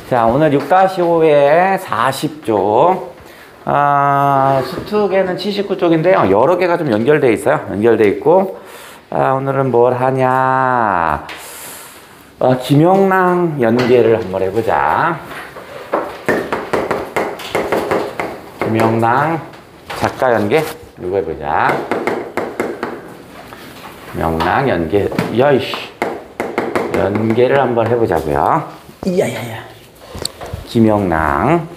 자, 오늘 6-5의 40쪽. 수특에는 79쪽인데요. 여러 개가 좀 연결되어 있어요. 연결되어 있고, 오늘은 뭘 하냐. 김영랑 연계를 한번 해보자. 김영랑 작가 연계? 이거 해보자. 김영랑 연계, 연계를 한번 해보자고요. 이야야야. 김영랑.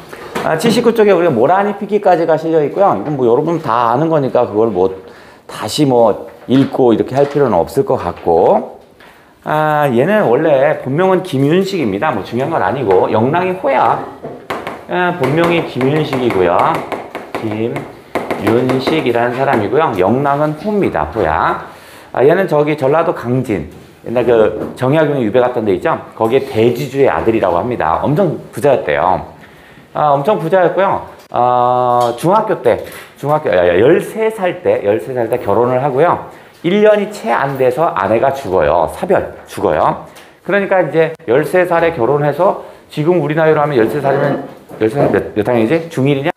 79쪽에 우리가 모라니 피기까지가 실려 있고요. 이건 뭐 여러분 다 아는 거니까 그걸 뭐 다시 읽고 이렇게 할 필요는 없을 것 같고. 얘는 원래 본명은 김윤식입니다. 뭐 중요한 건 아니고. 영랑이 호야. 본명이 김윤식이고요. 김윤식이라는 사람이고요. 영랑은 호입니다. 호야. 얘는 저기 전라도 강진. 옛날 그 정약용이 유배 갔던 데 있죠? 거기에 대지주의 아들이라고 합니다. 엄청 부자였대요. 엄청 부자였고요. 중학교 때, 13살 때 결혼을 하고요. 1년이 채 안 돼서 아내가 죽어요. 죽어요. 그러니까 이제 13살에 결혼해서 지금 우리 나이로 하면 13살이면 13살 몇 학년이지? 중1이냐?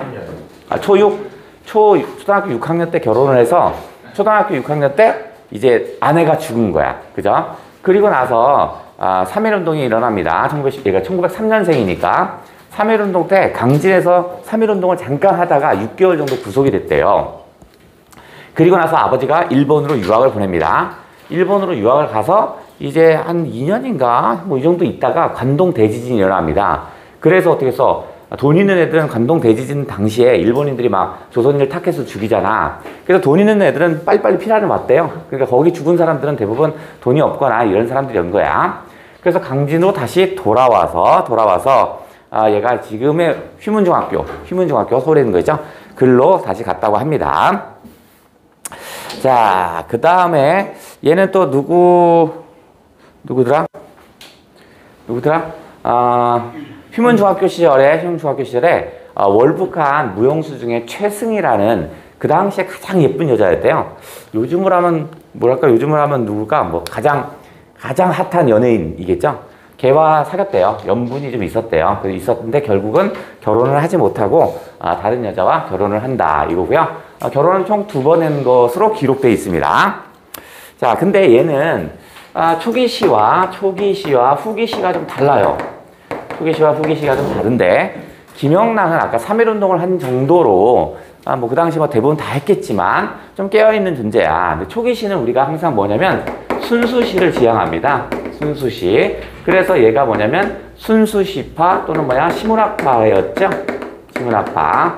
초등학교 6학년 때 결혼을 해서 초등학교 6학년 때 이제 아내가 죽은 거야. 그죠? 그리고 나서 3.1운동이 일어납니다. 얘가 1903년생이니까 3.1운동 때 강진에서 3.1운동을 잠깐 하다가 6개월 정도 구속이 됐대요. 그리고 나서 아버지가 일본으로 유학을 보냅니다. 일본으로 유학을 가서 이제 한 2년인가 뭐 이 정도 있다가 관동 대지진이 일어납니다. 그래서 어떻게 해서 돈 있는 애들은 관동 대지진 당시에 일본인들이 막 조선인을 탁해서 죽이잖아. 그래서 돈 있는 애들은 빨리빨리 피난을 왔대요. 그러니까 거기 죽은 사람들은 대부분 돈이 없거나 이런 사람들이었는 거야. 그래서 강진으로 다시 돌아와서 얘가 지금의 휘문중학교 서울에 있는 거 있죠? 글로 다시 갔다고 합니다. 자, 그 다음에 얘는 또 누구더라? 휘문중학교 시절에 월북한 무용수 중에 최승희라는 그 당시에 가장 예쁜 여자였대요. 요즘으로 하면 누굴까? 뭐 가장 핫한 연예인이겠죠? 걔와 사귀었대요. 연분이 좀 있었대요. 있었는데 결국은 결혼을 하지 못하고 다른 여자와 결혼을 한다 이거고요. 결혼은 총 2번 한 것으로 기록되어 있습니다. 자, 근데 얘는 초기 시와 후기 시가 좀 달라요. 초기 시와 후기 시가 좀 다른데 김영랑은 아까 3.1운동을 한 정도로 그 당시 대부분 다 했겠지만 좀 깨어있는 존재야. 근데 초기 시는 우리가 항상 뭐냐면 순수시를 지향합니다. 순수시. 그래서 얘가 뭐냐면 순수시파 또는 시문학파였죠. 시문학파.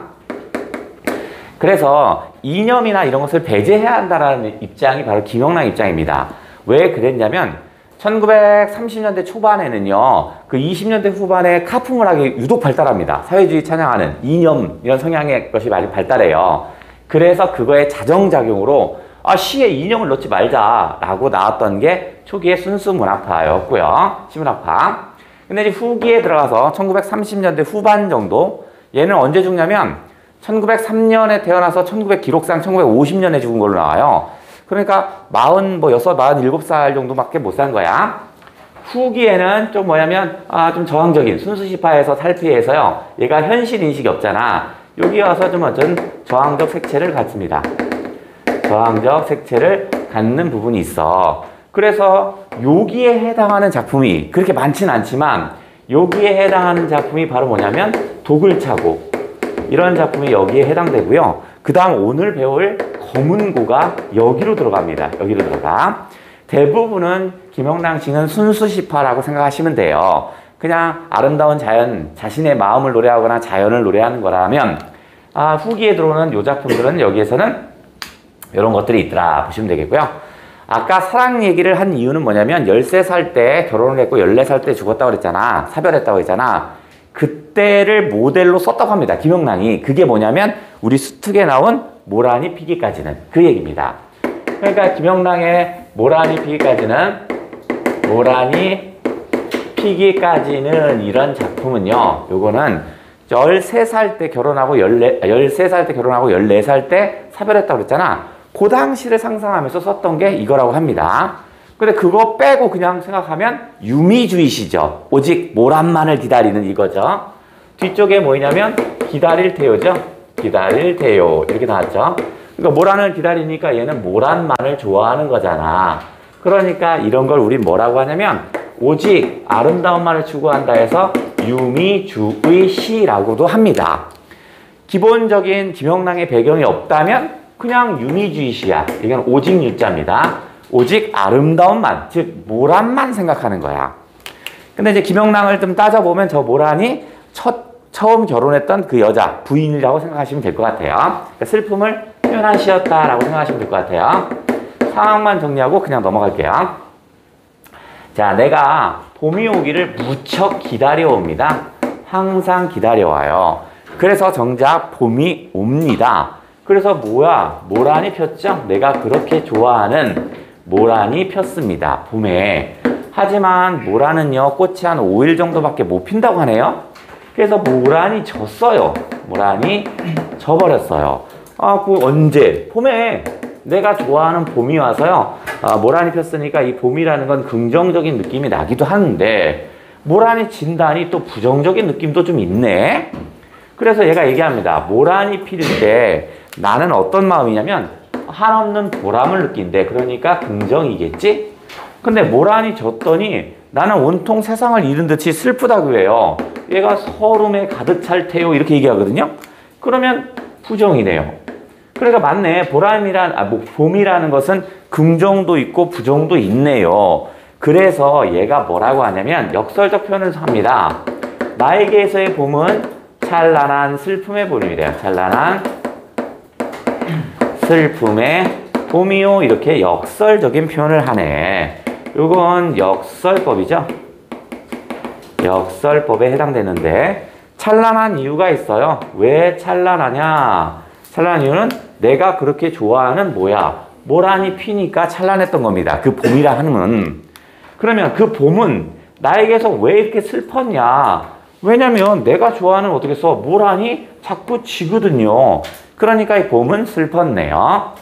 그래서 이념이나 이런 것을 배제해야 한다는 입장이 바로 김영랑 입장입니다. 왜 그랬냐면 1930년대 초반에는요, 그 20년대 후반에 카프문학이 유독 발달합니다. 사회주의 찬양하는 이념, 이런 성향의 것이 많이 발달해요. 그래서 그거의 자정작용으로 시에 이념을 넣지 말자라고 나왔던 게 초기의 순수 문학파였고요. 시문학파. 근데 이제 후기에 들어가서 1930년대 후반 정도, 얘는 언제 죽냐면 1903년에 태어나서 기록상 1950년에 죽은 걸로 나와요. 그러니까 46, 47살 정도밖에 못 산 거야. 후기에는 좀 좀 저항적인 순수시파에서 탈피해서요. 얘가 현실 인식이 없잖아. 여기 와서 좀 어떤 저항적 색채를 갖습니다. 저항적 색채를 갖는 부분이 있어. 그래서 여기에 해당하는 작품이 그렇게 많지는 않지만 여기에 해당하는 작품이 바로 뭐냐면 도굴차곡. 이런 작품이 여기에 해당되고요. 그 다음 오늘 배울 검은고가 여기로 들어갑니다. 여기로 들어가. 대부분은 김영랑 씨는 순수시파라고 생각하시면 돼요. 그냥 아름다운 자연, 자신의 마음을 노래하거나 자연을 노래하는 거라면 후기에 들어오는 요 작품들은 여기에서는 이런 것들이 있더라 보시면 되겠고요. 아까 사랑 얘기를 한 이유는 뭐냐면 13살 때 결혼을 했고 14살 때 죽었다고 그랬잖아. 사별했다고 했잖아. 그때를 모델로 썼다고 합니다. 김영랑이. 그게 뭐냐면 우리 수특에 나온 모라니 피기까지는 그 얘기입니다. 그러니까 김영랑의 모라니 피기까지는 이런 작품은요. 요거는 13살 때 결혼하고 14살 때 사별했다고 그랬잖아. 그 당시를 상상하면서 썼던 게 이거라고 합니다. 근데 그거 빼고 그냥 생각하면 유미주의시죠. 오직 모란만을 기다리는 이거죠. 뒤쪽에 뭐냐면 기다릴 테요죠. 기다릴 테요. 이렇게 나왔죠. 그러니까 모란을 기다리니까 얘는 모란만을 좋아하는 거잖아. 그러니까 이런 걸 우린 뭐라고 하냐면 오직 아름다움만을 추구한다 해서 유미주의시라고도 합니다. 기본적인 김영랑의 배경이 없다면 그냥 유미주의시야. 이건 오직 유자입니다. 오직 아름다움만, 즉 모란만 생각하는 거야. 근데 이제 김영랑을 좀 따져보면 저 모란이 처음 결혼했던 그 여자 부인이라고 생각하시면 될 것 같아요. 그러니까 슬픔을 표현한 시였다라고 생각하시면 될 것 같아요. 상황만 정리하고 그냥 넘어갈게요. 자, 내가 봄이 오기를 무척 기다려옵니다. 항상 기다려와요. 그래서 정작 봄이 옵니다. 그래서 뭐야? 모란이 폈죠? 내가 그렇게 좋아하는 모란이 폈습니다. 봄에. 하지만 모란은요, 꽃이 한 5일 정도밖에 못 핀다고 하네요. 그래서 모란이 졌어요. 모란이 져버렸어요. 아, 그 언제? 봄에 내가 좋아하는 봄이 와서요. 모란이 폈으니까 이 봄이라는 건 긍정적인 느낌이 나기도 하는데 모란이 진다니 또 부정적인 느낌도 좀 있네. 그래서 얘가 얘기합니다. 모란이 필 때 나는 어떤 마음이냐면 한없는 보람을 느낀대. 그러니까 긍정이겠지? 근데 모란이 졌더니 나는 온통 세상을 잃은 듯이 슬프다고 해요. 얘가 서름에 가득 찰 테요. 이렇게 얘기하거든요. 그러면 부정이네요. 그러니까 맞네. 봄이라는 것은 긍정도 있고 부정도 있네요. 그래서 얘가 뭐라고 하냐면 역설적 표현을 합니다. 나에게서의 봄은 찬란한 슬픔의 봄이래요. 찬란한 슬픔의 봄이요. 이렇게 역설적인 표현을 하네. 이건 역설법이죠. 역설법에 해당되는데 찬란한 이유가 있어요. 왜 찬란하냐? 찬란한 이유는 내가 그렇게 좋아하는 뭐야? 모란이 피니까 찬란했던 겁니다. 그 봄이라 하는. 그러면 그 봄은 나에게서 왜 이렇게 슬펐냐? 왜냐면 내가 좋아하는 어떻게 써? 모란이 자꾸 지거든요. 그러니까 이 봄은 슬펐네요.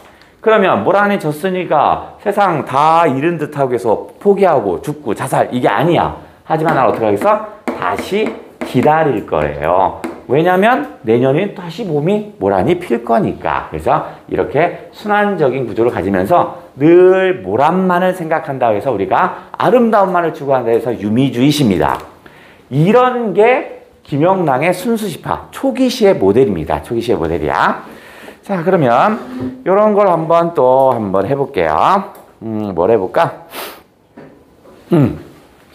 그러면 모란이 졌으니까 세상 다 잃은 듯하고 해서 포기하고 죽고 자살 이게 아니야. 하지만 난 어떻게 하겠어? 다시 기다릴 거예요. 왜냐면 내년엔 다시 봄이 모란이 필 거니까. 그래서 이렇게 순환적인 구조를 가지면서 늘 모란만을 생각한다 해서 우리가 아름다움만을 추구한다 해서 유미주의시입니다. 이런 게 김영랑의 순수시파 초기시의 모델입니다. 초기시의 모델이야. 자, 그러면 이런 걸 한번 해볼게요. 뭘 해볼까?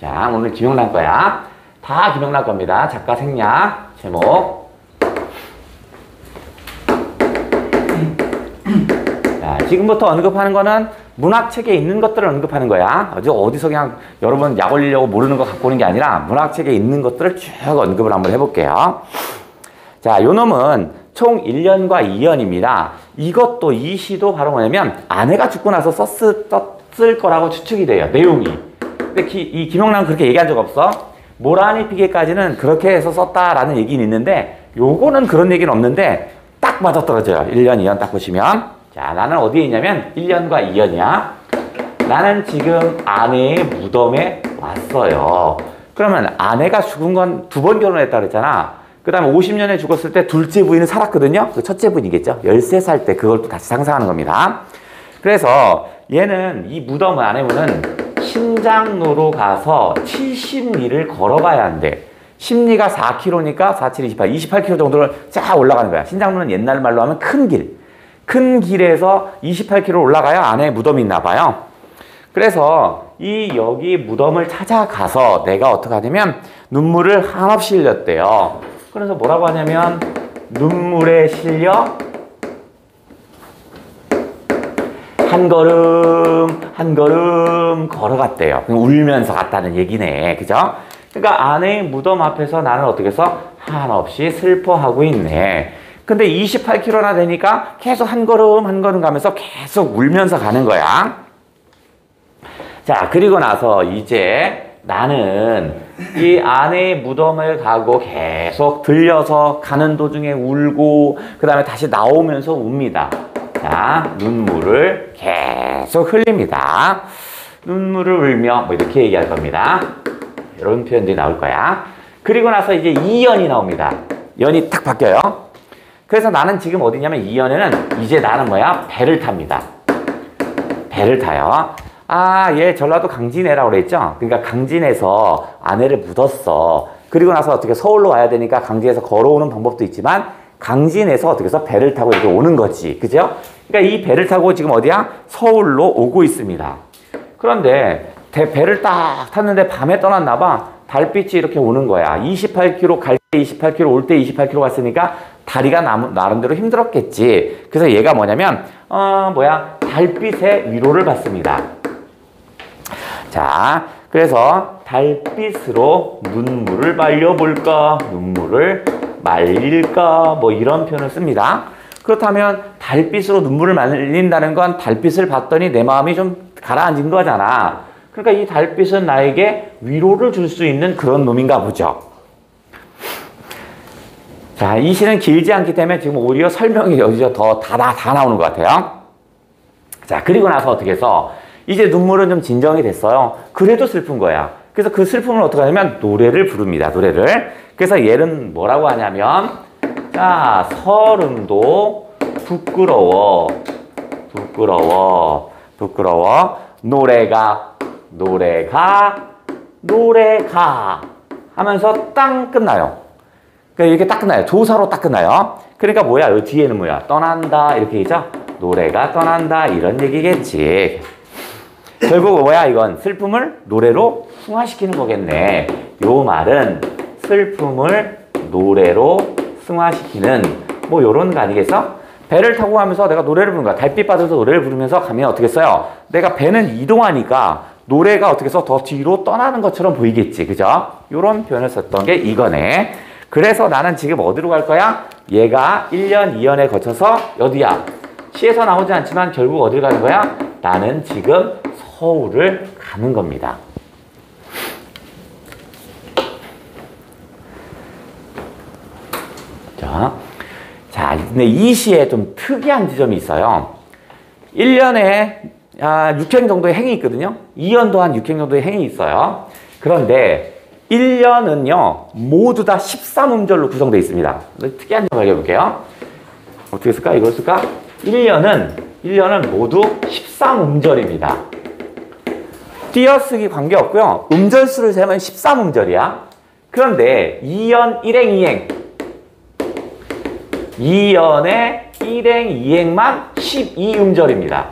자, 오늘 김영랑 거야. 다 김영랑 겁니다. 작가 생략, 제목. 자, 지금부터 언급하는 거는 문학책에 있는 것들을 언급하는 거야. 어디서 그냥 여러분 약 올리려고 모르는 거 갖고 오는 게 아니라 문학책에 있는 것들을 쭉 언급을 한번 해볼게요. 자, 요 놈은 총 1년과 2년입니다. 이것도 이 시도 바로 뭐냐면 아내가 죽고 나서 썼을 거라고 추측이 돼요. 내용이. 근데 이 김영랑은 그렇게 얘기한 적 없어. 모란이 피기까지는 그렇게 해서 썼다라는 얘기는 있는데 요거는 그런 얘기는 없는데 딱 맞아떨어져요. 1년, 2년 딱 보시면. 자, 나는 어디에 있냐면 1년과 2년이야. 나는 지금 아내의 무덤에 왔어요. 그러면 아내가 죽은 건 2번 결혼했다 그랬잖아. 그 다음에 50년에 죽었을 때 둘째 부인은 살았거든요. 그 첫째 부인이겠죠. 13살 때 그걸 또 다시 상상하는 겁니다. 그래서 얘는 이 무덤은 아내분은 신장로로 가서 70리를 걸어가야 한대. 심리가 4km니까 4, 7, 28, 28km 정도를 쫙 올라가는 거야. 신장로는 옛날 말로 하면 큰 길. 큰 길에서 28km 올라가야 아내의 무덤이 있나 봐요. 그래서 여기 무덤을 찾아가서 내가 어떻게 하냐면 눈물을 한없이 흘렸대요. 그래서 뭐라고 하냐면 눈물에 실려 한 걸음 한 걸음 걸어갔대요. 울면서 갔다는 얘기네. 그죠? 그러니까 아내의 무덤 앞에서 나는 어떻게 해서 한없이 슬퍼하고 있네. 근데 28km나 되니까 계속 한 걸음 한 걸음 가면서 계속 울면서 가는 거야. 자, 그리고 나서 이제 나는 이 아내의 무덤을 가고 계속 들려서 가는 도중에 울고 그 다음에 다시 나오면서 웁니다. 자, 눈물을 계속 흘립니다. 눈물을 흘며 뭐 이렇게 얘기할 겁니다. 이런 표현들이 나올 거야. 그리고 나서 이제 이연이 나옵니다. 연이 탁 바뀌어요. 그래서 나는 지금 어디냐면 이연에는 이제 나는 뭐야? 배를 탑니다. 배를 타요. 아, 얘 전라도 강진애라고 그랬죠? 그러니까 강진에서 아내를 묻었어. 그리고 나서 어떻게 서울로 와야 되니까 강진에서 걸어오는 방법도 있지만 강진에서 어떻게 해서 배를 타고 이렇게 오는 거지. 그죠? 그러니까 이 배를 타고 지금 어디야? 서울로 오고 있습니다. 그런데 배를 딱 탔는데 밤에 떠났나 봐. 달빛이 이렇게 오는 거야. 28km 갈 때 28km 올 때 28km 갔으니까 다리가 나름대로 힘들었겠지. 그래서 얘가 뭐냐면 달빛의 위로를 받습니다. 자, 그래서 달빛으로 눈물을 말려볼까? 눈물을 말릴까? 뭐 이런 표현을 씁니다. 그렇다면 달빛으로 눈물을 말린다는 건 달빛을 봤더니 내 마음이 좀 가라앉은 거잖아. 그러니까 이 달빛은 나에게 위로를 줄 수 있는 그런 놈인가 보죠. 자, 이 시는 길지 않기 때문에 지금 오히려 설명이 여기서 다 나오는 것 같아요. 자, 그리고 나서 어떻게 해서 이제 눈물은 좀 진정이 됐어요. 그래도 슬픈 거야. 그래서 그 슬픔을 어떻게 하냐면 노래를 부릅니다. 노래를. 그래서 얘는 뭐라고 하냐면 자, 서른도 부끄러워 노래가 하면서 땅 끝나요. 그러니까 이렇게 딱 끝나요. 조사로 딱 끝나요. 그러니까 뭐야? 이 뒤에는 뭐야? 떠난다 이렇게 얘기죠. 노래가 떠난다 이런 얘기겠지. 결국 뭐야? 이건 슬픔을 노래로 승화시키는 거겠네. 요 말은 슬픔을 노래로 승화시키는 뭐 요런 거 아니겠어? 배를 타고 가면서 내가 노래를 부르는 거야. 달빛 받으면서 노래를 부르면서 가면 어떻게 써요? 내가 배는 이동하니까 노래가 어떻게 해서 더 뒤로 떠나는 것처럼 보이겠지. 그죠? 요런 표현을 썼던 게 이거네. 그래서 나는 지금 어디로 갈 거야? 얘가 1년, 2년에 거쳐서 어디야? 시에서 나오지 않지만 결국 어딜 가는 거야? 나는 지금 서울을 가는 겁니다. 자, 근데 이 시에 좀 특이한 지점이 있어요. 1년에 6행 정도의 행이 있거든요. 2년도 한 6행 정도의 행이 있어요. 그런데 1년은요, 모두 다 13음절로 구성되어 있습니다. 특이한 점 알려볼게요. 어떻게 쓸까? 이걸 쓸까? 1년은 모두 13음절입니다. 띄어쓰기 관계없고요. 음절수를 세면 13음절이야. 그런데 2년 1행 2행 2년에 1행 2행만 12음절입니다.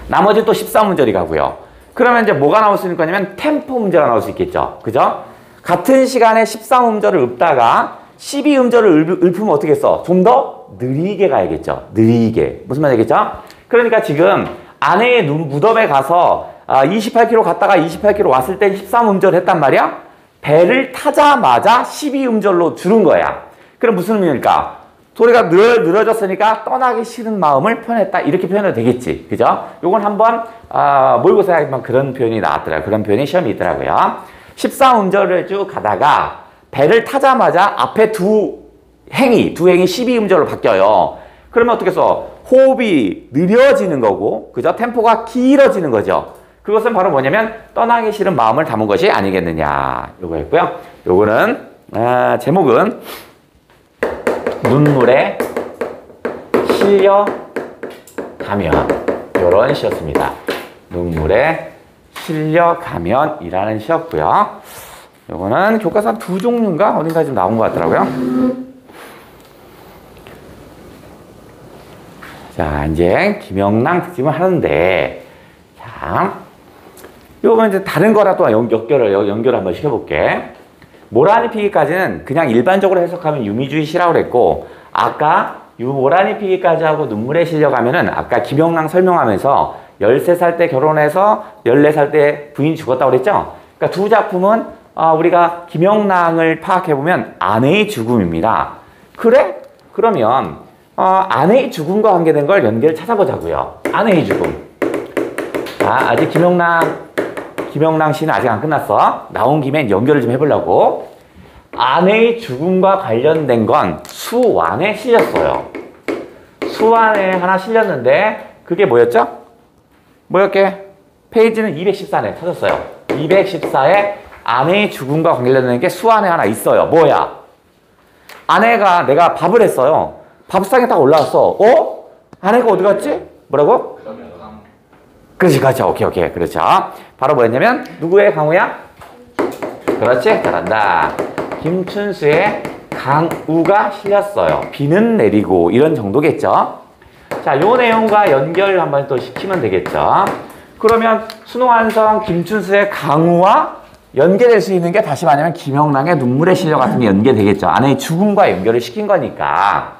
나머지 또 13음절이 가고요. 그러면 이제 뭐가 나올 수 있는 거냐면 템포 음절가 나올 수 있겠죠. 그죠? 같은 시간에 13음절을 읊다가 12음절을 읊으면 어떻게 했어? 좀 더 느리게 가야겠죠. 느리게. 무슨 말이겠죠? 그러니까 지금 아내의 무덤에 가서 28km 갔다가 28km 왔을 때 13음절 했단 말이야? 배를 타자마자 12음절로 줄은 거야. 그럼 무슨 의미일까? 소리가 늘어졌으니까 떠나기 싫은 마음을 표현했다. 이렇게 표현해도 되겠지. 그죠? 요건 한번 모의고사에 그런 표현이 나왔더라고요. 그런 표현이 시험이 있더라고요. 13음절을 쭉 가다가 배를 타자마자 앞에 두 행이 12음절로 바뀌어요. 그러면 어떻게 해서 호흡이 느려지는 거고, 그죠? 템포가 길어지는 거죠. 그것은 바로 뭐냐면 떠나기 싫은 마음을 담은 것이 아니겠느냐. 요거였고요. 요거는 제목은 눈물에 실려가면 이런 시였습니다. 눈물에 실려가면 이라는 시였고요. 요거는 교과서 2종류인가 어딘가 좀 나온 것 같더라고요. 자, 이제 김영랑 특집을 하는데, 자, 요거는 이제 다른 거라도 연결을 한번 시켜볼게. 모라니 피기까지는 그냥 일반적으로 해석하면 유미주의 시라고 그랬고, 아까 모라니 피기까지 하고 눈물에 실려가면은 아까 김영랑 설명하면서 13살 때 결혼해서 14살 때 부인이 죽었다고 그랬죠? 그러니까 두 작품은 우리가 김영랑을 파악해보면 아내의 죽음입니다. 그래? 그러면 아내의 죽음과 관계된 걸 연결을 찾아보자고요. 아내의 죽음. 아직 김영랑 씨는 아직 안 끝났어. 나온 김에 연결을 좀 해보려고. 아내의 죽음과 관련된 건 수완에 실렸어요. 수완에 하나 실렸는데 그게 뭐였죠? 뭐였게? 페이지는 214네. 찾았어요. 214에 아내의 죽음과 관련된 게 수안에 하나 있어요. 뭐야? 아내가 내가 밥을 했어요. 밥상에 딱 올라왔어. 어? 아내가 어디 갔지? 뭐라고? 그렇지, 그렇죠. 오케이, 오케이. 그렇죠. 바로 뭐였냐면, 누구의 강우야? 그렇지. 잘한다. 김춘수의 강우가 실렸어요. 비는 내리고, 이런 정도겠죠. 자, 요 내용과 연결 한번 또 시키면 되겠죠. 그러면 순호한성 김춘수의 강우와 연계될 수 있는 게 다시 말하면 김영랑의 눈물의 실력 같은 게 연계되겠죠. 아내의 죽음과 연결을 시킨 거니까.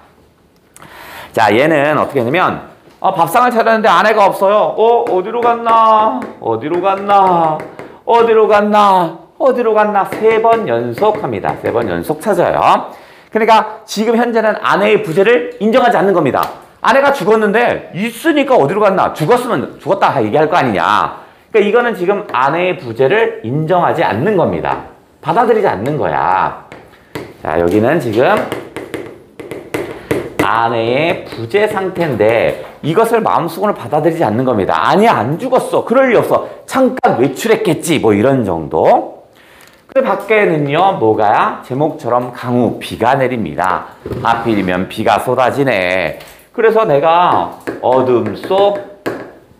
자, 얘는 어떻게 했냐면 밥상을 차렸는데 아내가 없어요. 어디로 갔나? 어디로 갔나? 어디로 갔나? 어디로 갔나? 3번 연속합니다. 3번 연속 찾아요. 그러니까 지금 현재는 아내의 부재를 인정하지 않는 겁니다. 아내가 죽었는데 있으니까 어디로 갔나? 죽었으면 죽었다 얘기할 거 아니냐. 그러니까 이거는 지금 아내의 부재를 인정하지 않는 겁니다. 받아들이지 않는 거야. 자, 여기는 지금 아내의 부재 상태인데 이것을 마음속으로 받아들이지 않는 겁니다. 아니야, 안 죽었어. 그럴 리 없어. 잠깐 외출했겠지. 뭐 이런 정도. 그 밖에는요, 뭐가야? 제목처럼 강우, 비가 내립니다. 하필이면 비가 쏟아지네. 그래서 내가 어둠 속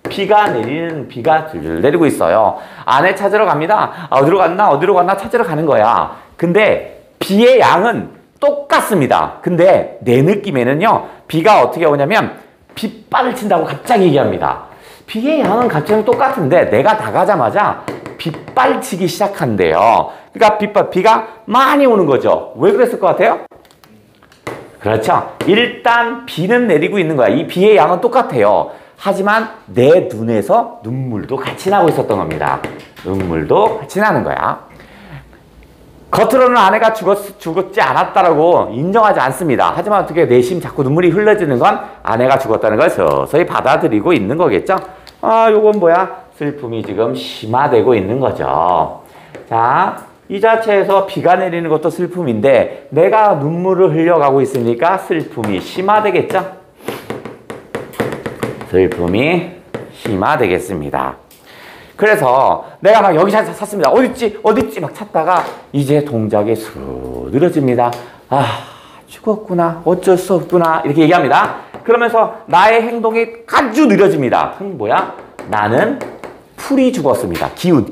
비가 내리는 비가 줄줄 내리고 있어요. 아내 찾으러 갑니다. 어디로 갔나? 어디로 갔나? 찾으러 가는 거야. 근데 비의 양은 똑같습니다. 근데 내 느낌에는요, 비가 어떻게 오냐면 빗발을 친다고 갑자기 얘기합니다. 비의 양은 갑자기 똑같은데 내가 다가자마자 빗발 치기 시작한대요. 그러니까 비가 많이 오는 거죠. 왜 그랬을 것 같아요? 그렇죠. 일단 비는 내리고 있는 거야. 이 비의 양은 똑같아요. 하지만 내 눈에서 눈물도 같이 나고 있었던 겁니다. 눈물도 같이 나는 거야. 겉으로는 아내가 죽었지 않았다라고 인정하지 않습니다. 하지만 어떻게 내심 자꾸 눈물이 흘러지는 건 아내가 죽었다는 걸 서서히 받아들이고 있는 거겠죠. 요건 뭐야? 슬픔이 지금 심화되고 있는 거죠. 자, 이 자체에서 비가 내리는 것도 슬픔인데 내가 눈물을 흘려가고 있으니까 슬픔이 심화되겠죠. 슬픔이 심화되겠습니다. 그래서 내가 막 여기 찾습니다. 어딨지? 어딨지? 막 찾다가 이제 동작이 쑥 느려집니다. 죽었구나. 어쩔 수 없구나. 이렇게 얘기합니다. 그러면서 나의 행동이 아주 느려집니다. 뭐야? 나는 풀이 죽었습니다. 기운.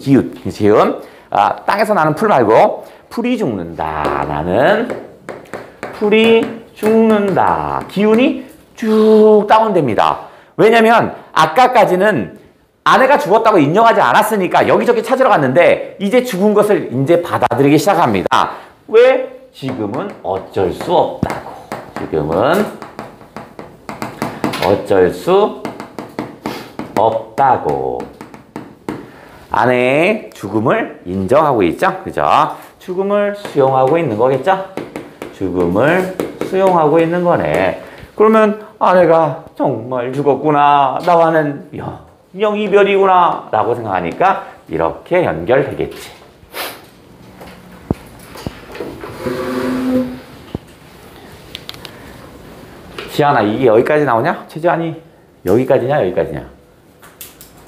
땅에서 나는 풀 말고 풀이 죽는다. 나는 풀이 죽는다. 기운이 쭉 다운됩니다. 왜냐면 아까까지는 아내가 죽었다고 인정하지 않았으니까 여기저기 찾으러 갔는데 이제 죽은 것을 이제 받아들이기 시작합니다. 왜? 지금은 어쩔 수 없다고. 지금은 어쩔 수 없다고. 아내의 죽음을 인정하고 있죠. 그죠? 죽음을 수용하고 있는 거겠죠? 죽음을 수용하고 있는 거네. 그러면 아내가 정말 죽었구나. 나와는 영영 이별이구나. 라고 생각하니까 이렇게 연결되겠지. 지안아, 이게 여기까지 나오냐? 최지안이 여기까지냐? 여기까지냐?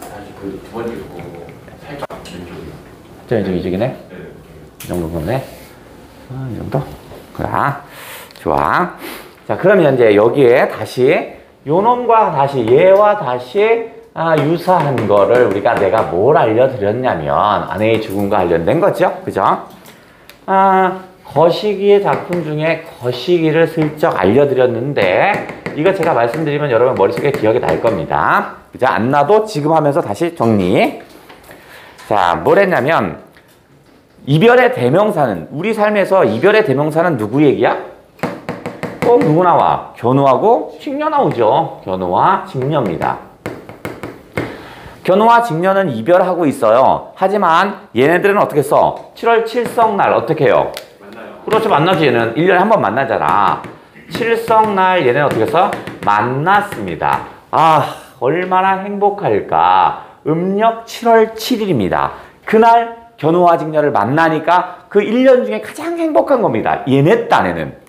사실 그 두 번째 보고 살짝 왼쪽이요. 왼쪽 이쪽이네? 네. 이 정도 보네. 이 정도? 그래. 좋아. 자, 그러면 이제 여기에 다시 요놈과 다시 얘와 다시 유사한 거를 우리가 내가 뭘 알려드렸냐면 아내의 죽음과 관련된 거죠. 그죠? 거시기의 작품 중에 거시기를 슬쩍 알려드렸는데 이거 제가 말씀드리면 여러분 머릿속에 기억이 날 겁니다. 그죠? 안 나도 지금 하면서 다시 정리. 자, 뭘 했냐면 이별의 대명사는 우리 삶에서 이별의 대명사는 누구 얘기야? 꼭 누구 나와? 견우하고 직녀 나오죠. 견우와 직녀입니다. 견우와 직녀는 이별하고 있어요. 하지만 얘네들은 어떻게 써? 7월 칠성날 어떻게 해요? 만나요. 그렇죠. 만나지. 얘는 1년에 한 번 만나잖아. 칠성날 얘네는 어떻게 써? 만났습니다. 얼마나 행복할까. 음력 7월 7일입니다. 그날 견우와 직녀를 만나니까 그 1년 중에 가장 행복한 겁니다. 얘네 딴에는.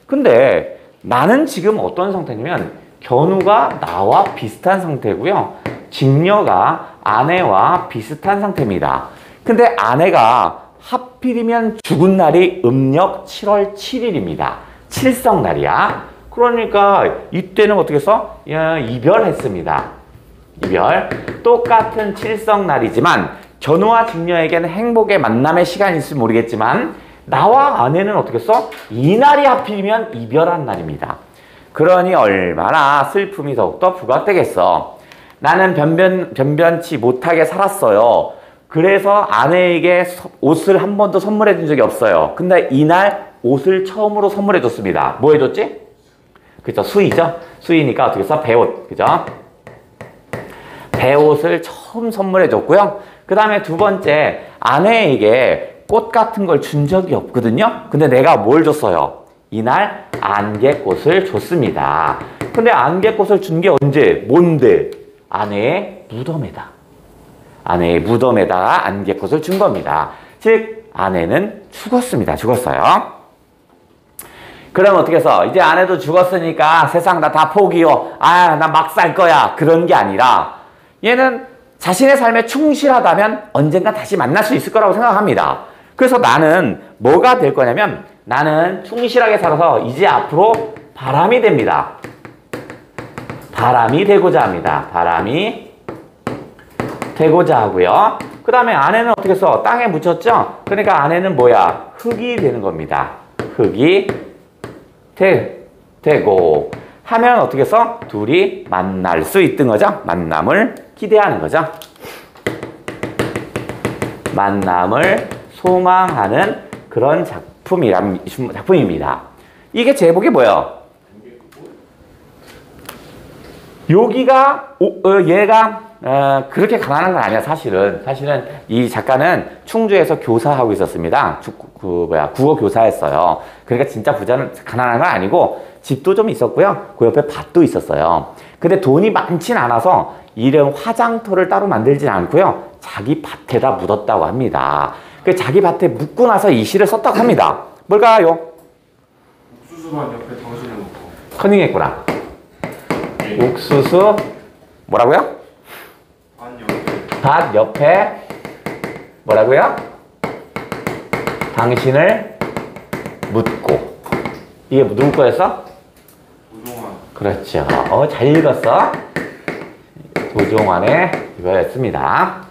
근데 나는 지금 어떤 상태냐면 견우가 나와 비슷한 상태고요. 직녀가 아내와 비슷한 상태입니다. 근데 아내가 하필이면 죽은 날이 음력 7월 7일입니다. 칠성날이야. 그러니까 이때는 어떻게 써? 이별했습니다. 이별. 똑같은 칠성날이지만 견우와 직녀에게는 행복의 만남의 시간이 있을지 모르겠지만 나와 아내는 어떻게 써? 이날이 하필이면 이별한 날입니다. 그러니 얼마나 슬픔이 더욱더 부각되겠어. 나는 변변치 못하게 살았어요. 그래서 아내에게 옷을 한 번도 선물해 준 적이 없어요. 근데 이날 옷을 처음으로 선물해 줬습니다. 뭐 해줬지? 그죠? 수의죠? 수의니까 어떻게 써? 배옷. 그죠? 배옷을 처음 선물해 줬고요. 그 다음에 두 번째, 아내에게 꽃 같은 걸 준 적이 없거든요. 근데 내가 뭘 줬어요? 이날 안개꽃을 줬습니다. 근데 안개꽃을 준 게 언제? 뭔데? 아내의 무덤에다. 아내의 무덤에다가 안개꽃을 준 겁니다. 즉 아내는 죽었습니다. 죽었어요. 그럼 어떻게 해서 이제 아내도 죽었으니까 세상 다 포기요. 아, 나 막 살 거야. 그런 게 아니라 얘는 자신의 삶에 충실하다면 언젠가 다시 만날 수 있을 거라고 생각합니다. 그래서 나는 뭐가 될 거냐면 나는 충실하게 살아서 이제 앞으로 바람이 됩니다. 바람이 되고자 합니다. 바람이 되고자 하고요. 그 다음에 아내는 어떻게 써? 땅에 묻혔죠? 그러니까 아내는 뭐야? 흙이 되는 겁니다. 흙이 되고 하면 어떻게 써? 둘이 만날 수 있던 거죠. 만남을 기대하는 거죠. 만남을 소망하는 그런 작품입니다. 이게 제목이 뭐예요? 여기가 얘가 그렇게 가난한 건 아니야. 사실은 이 작가는 충주에서 교사하고 있었습니다. 국어 교사였어요. 그러니까 진짜 가난한 건 아니고 집도 좀 있었고요. 그 옆에 밭도 있었어요. 근데 돈이 많진 않아서 이런 화장터를 따로 만들진 않고요. 자기 밭에다 묻었다고 합니다. 그 자기 밭에 묻고 나서 이 시를 썼다고 합니다. 뭘까요? 옥수수밭 옆에 당신을 놓고. 커닝했구나. 옥수수 뭐라고요? 밭 옆에 뭐라고요? 당신을 묻고. 이게 누구 거였어? 도종환. 그렇죠. 잘 읽었어. 도종환의 이거였습니다.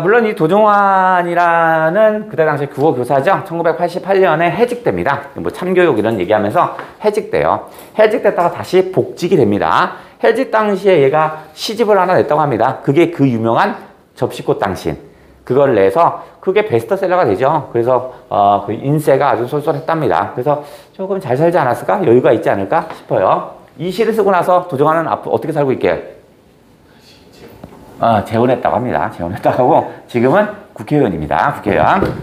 물론 이 도종환이라는 그때 당시 국어 교사죠. 1988년에 해직됩니다. 뭐 참교육 이런 얘기하면서 해직돼요. 해직됐다가 다시 복직이 됩니다. 해직 당시에 얘가 시집을 하나 냈다고 합니다. 그게 그 유명한 접시꽃 당신. 그걸 내서 그게 베스트셀러가 되죠. 그래서 그 인세가 아주 쏠쏠했답니다. 그래서 조금 잘 살지 않았을까? 여유가 있지 않을까 싶어요. 이 시를 쓰고 나서 도종환은 앞으로 어떻게 살고 있게? 재혼했다고 합니다. 재혼했다고 하고 지금은 국회의원입니다. 국회의원.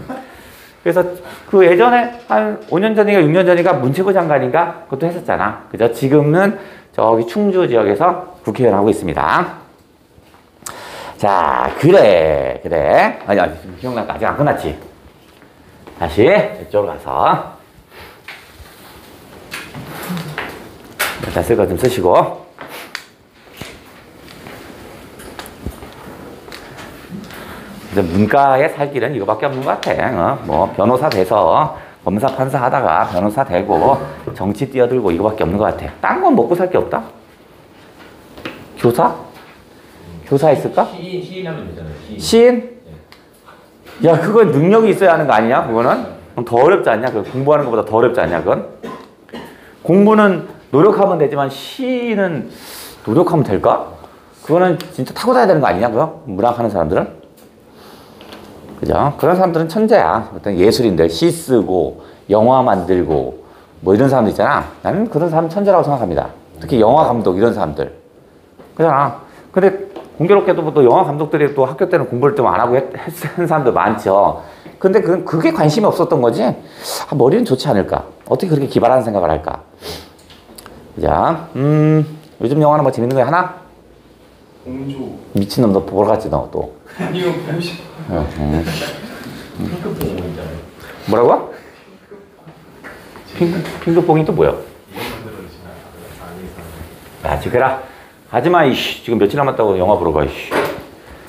그래서 그 예전에 한 5년 전인가 6년 전인가 문체부 장관인가 그것도 했었잖아. 그죠? 지금은 저기 충주 지역에서 국회의원 하고 있습니다. 자, 그래. 아니, 기억나까? 아직 안 끝났지? 다시 이쪽으로 가서 일단 쓸 거 좀 쓰시고 문과에 살 길은 이거밖에 없는 것 같아. 뭐 변호사 돼서 검사 판사 하다가 변호사 되고 정치 뛰어들고 이거밖에 없는 것 같아. 딴 건 먹고 살 게 없다. 교사? 교사 있을까? 시인 하면 되잖아요. 시인? 야, 그건 능력이 있어야 하는 거 아니냐? 그거는 더 어렵지 않냐? 그 공부하는 것보다 더 어렵지 않냐? 그건 공부는 노력하면 되지만 시인은 노력하면 될까? 그거는 진짜 타고나야 되는 거 아니냐? 그거 문학하는 사람들은. 그죠? 그런 사람들은 천재야. 어떤 예술인들, 시 쓰고, 영화 만들고, 뭐 이런 사람들 있잖아. 나는 그런 사람 천재라고 생각합니다. 특히 영화 감독, 이런 사람들. 그잖아. 근데 공교롭게도 또 영화 감독들이 또 학교 때는 공부를 좀 안 하고 했는 사람들 많죠. 근데 그게 관심이 없었던 거지. 머리는 좋지 않을까? 어떻게 그렇게 기발한 생각을 할까? 자, 요즘 영화는 뭐 재밌는 거 하나? 공조. 미친놈 너 보러 갔지, 너 또. 아니요, 보고 싶어요. 핑크퐁 있잖아요. 뭐라고? 핑크퐁이 또 뭐야? 야, 지그라. 하지마, 이씨. 지금 며칠 남았다고 영화 보러 가, 이씨.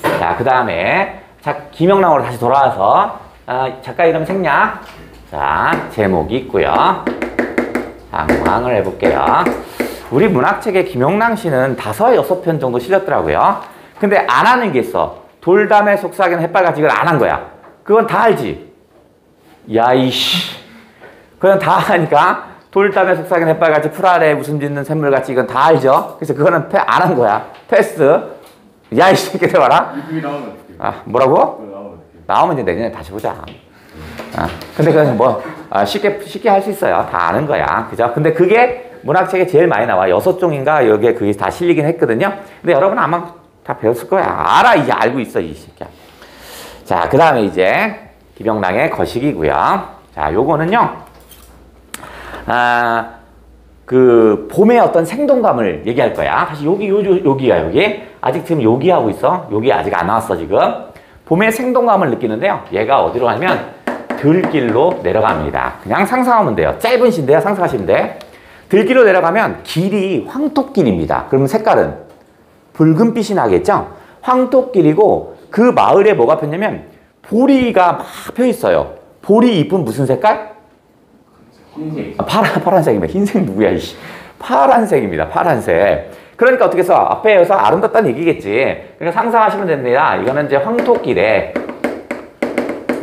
자, 그 다음에, 자, 김영랑으로 다시 돌아와서, 작가 이름 생략. 자, 제목이 있고요. 상황을 해볼게요. 우리 문학책에 김영랑 씨는 5, 6편 정도 실렸더라고요. 근데 안 하는 게 있어. 돌담의 속삭이는 햇발같이 이걸 안 한 거야. 그건 다 알지? 야, 이씨. 그건 다 하니까 돌담의 속삭이는 햇발같이 풀 아래 웃음 짓는 샘물같이 이건 다 알죠? 그래서 그거는 안 한 거야. 패스. 야, 이 새끼 들어봐라. 이름이 나오면 어떡해? 뭐라고? 나오면 어떡해? 나오면 이제 내년에 다시 보자. 근데 그건 뭐 쉽게 할 수 있어요. 다 아는 거야. 그죠? 근데 그게 문학책에 제일 많이 나와. 6종인가 여기에 그게 다 실리긴 했거든요. 근데 여러분 아마 다 배웠을 거야. 알아. 이제 알고 있어, 이 새끼야. 자, 그 다음에 이제 김영랑의 거식이고요. 자, 요거는요. 그 봄의 어떤 생동감을 얘기할 거야. 다시 여기야, 여기. 아직 지금 여기 하고 있어. 여기 아직 안 나왔어, 지금. 봄의 생동감을 느끼는데요. 얘가 어디로 가면 들길로 내려갑니다. 그냥 상상하면 돼요. 짧은 시인데요. 상상하시면 돼. 들길로 내려가면 길이 황토길입니다. 그러면 색깔은 붉은빛이 나겠죠? 황토길이고 그 마을에 뭐가 폈냐면 보리가 막 펴 있어요. 보리 잎은 무슨 색깔? 흰색. 파란색입니다. 흰색 누구야, 이씨. 파란색입니다. 파란색. 그러니까 어떻게 해서 앞에서 아름답다는 얘기겠지. 그러니까 상상하시면 됩니다. 이거는 이제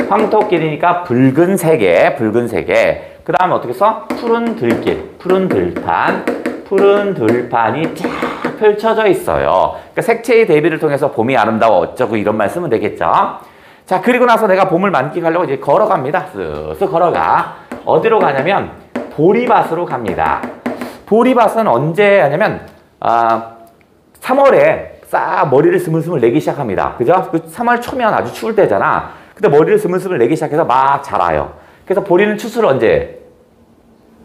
황토길이니까 붉은색에. 그 다음에 어떻게 써? 푸른 들길, 푸른 들판이 쫙 펼쳐져 있어요. 그러니까 색채의 대비를 통해서 봄이 아름다워 어쩌고 이런 말 쓰면 되겠죠. 자, 그리고 나서 내가 봄을 만끽하려고 이제 걸어갑니다. 쓱쓱 걸어가. 어디로 가냐면 보리밭으로 갑니다. 보리밭은 언제 하냐면 3월에 싹 머리를 스물스물 내기 시작합니다. 그죠? 그 3월 초면 아주 추울 때잖아. 근데 머리를 스물스물 내기 시작해서 막 자라요. 그래서 보리는 추수를 언제?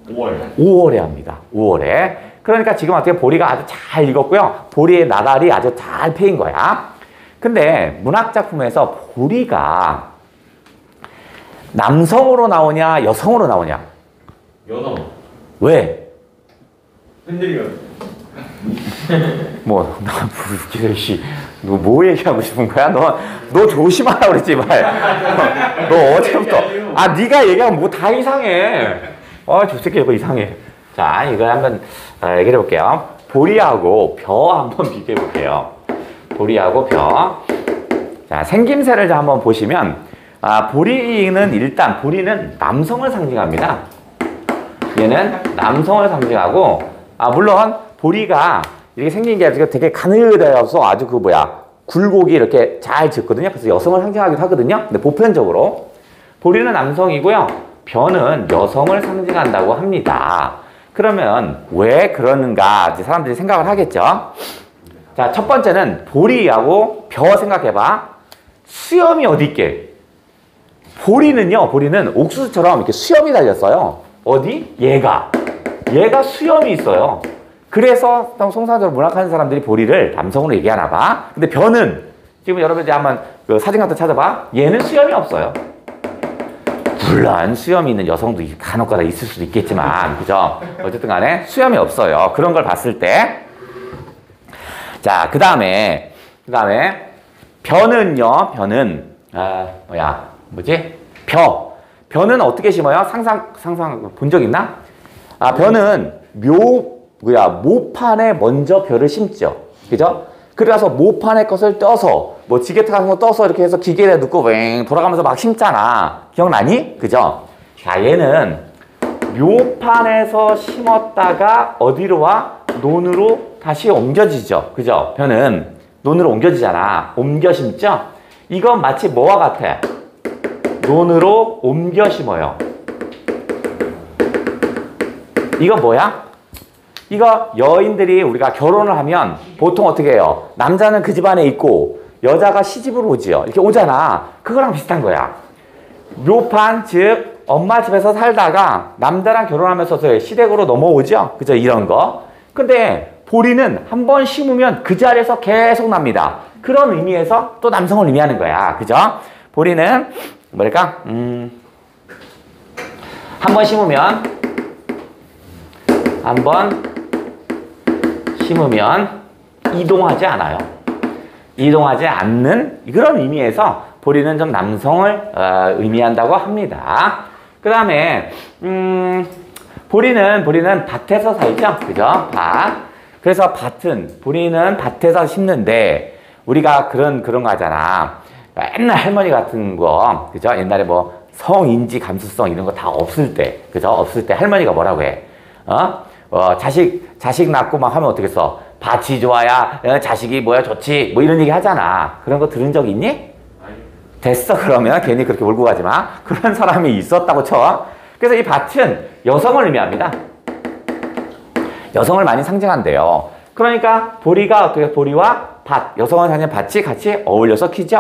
5월에 합니다. 5월에. 그러니까 지금 어떻게 보리가 아주 잘 익었고요. 보리의 나달이 아주 잘 패인 거야. 근데 문학작품에서 보리가 남성으로 나오냐 여성으로 나오냐? 여성. 왜? 흔들면. 너 뭐 얘기하고 싶은 거야? 너 조심하라 그랬지, 말. 너 어제부터. 네가 얘기하면 뭐 다 이상해. 저 새끼 이거 이상해. 자, 이거 한번 얘기해 볼게요. 보리하고 벼 한번 비교해 볼게요. 보리하고 벼. 자, 생김새를 좀 한번 보시면, 보리는 남성을 상징합니다. 얘는 남성을 상징하고, 물론, 보리가 이렇게 생긴 게 되게 가늘어서 아주 굴곡이 이렇게 잘 짙거든요. 그래서 여성을 상징하기도 하거든요. 근데 보편적으로 보리는 남성이고요. 벼는 여성을 상징한다고 합니다. 그러면 왜 그러는가 사람들이 생각을 하겠죠. 자, 첫 번째는 보리하고 벼 생각해봐. 수염이 어디 있게? 보리는 옥수수처럼 이렇게 수염이 달렸어요. 어디? 얘가 수염이 있어요. 그래서 송사적으로 문학하는 사람들이 보리를 남성으로 얘기하나 봐. 근데 벼는 지금 여러분 이제 한번 그 사진 같은 거 찾아봐. 얘는 수염이 없어요. 물론 수염이 있는 여성도 간혹가다 있을 수도 있겠지만, 그죠? 어쨌든 간에 수염이 없어요. 그런 걸 봤을 때. 자, 그 다음에 벼는요. 벼는 어떻게 심어요? 상상 본 적 있나? 벼는 모판에 먼저 벼를 심죠. 그죠? 그래서 모판의 것을 떠서, 지게타 같은 거 떠서 이렇게 해서 기계에 넣고 왱 돌아가면서 막 심잖아. 기억나니? 그죠? 자, 얘는 묘판에서 심었다가 어디로 와? 논으로 다시 옮겨지죠. 그죠? 벼는 논으로 옮겨지잖아. 옮겨 심죠? 이건 마치 뭐와 같아? 논으로 옮겨 심어요. 이거 뭐야? 이거 여인들이 우리가 결혼을 하면 보통 어떻게 해요? 남자는 그 집안에 있고 여자가 시집으로 오지요. 이렇게 오잖아. 그거랑 비슷한 거야. 묘판, 즉 엄마 집에서 살다가 남자랑 결혼하면서 시댁으로 넘어오죠. 그죠? 이런 거. 근데 보리는 한 번 심으면 그 자리에서 계속 납니다. 그런 의미에서 또 남성을 의미하는 거야. 그죠? 보리는 뭐랄까? 한 번 심으면 심으면 이동하지 않아요. 이동하지 않는 그런 의미에서 보리는 좀 남성을 의미한다고 합니다. 그 다음에 보리는 밭에서 살죠. 그죠? 밭. 그래서 보리는 밭에서 심는데 우리가 그런 거 하잖아. 옛날 할머니 같은 거, 그죠? 옛날에 뭐 성인지 감수성 이런 거 다 없을 때, 그죠? 없을 때 할머니가 뭐라고 해? 자식 낳고 막 하면 어떻게 써? 밭이 좋아야 자식이 뭐야 좋지 뭐 이런 얘기 하잖아. 그런 거 들은 적 있니? 됐어. 그러면 괜히 그렇게 몰고 가지 마. 그런 사람이 있었다고 쳐. 그래서 이 밭은 여성을 의미합니다. 여성을 많이 상징한대요. 그러니까 보리와 밭, 여성을 상징하는 밭이 같이 어울려서 키죠.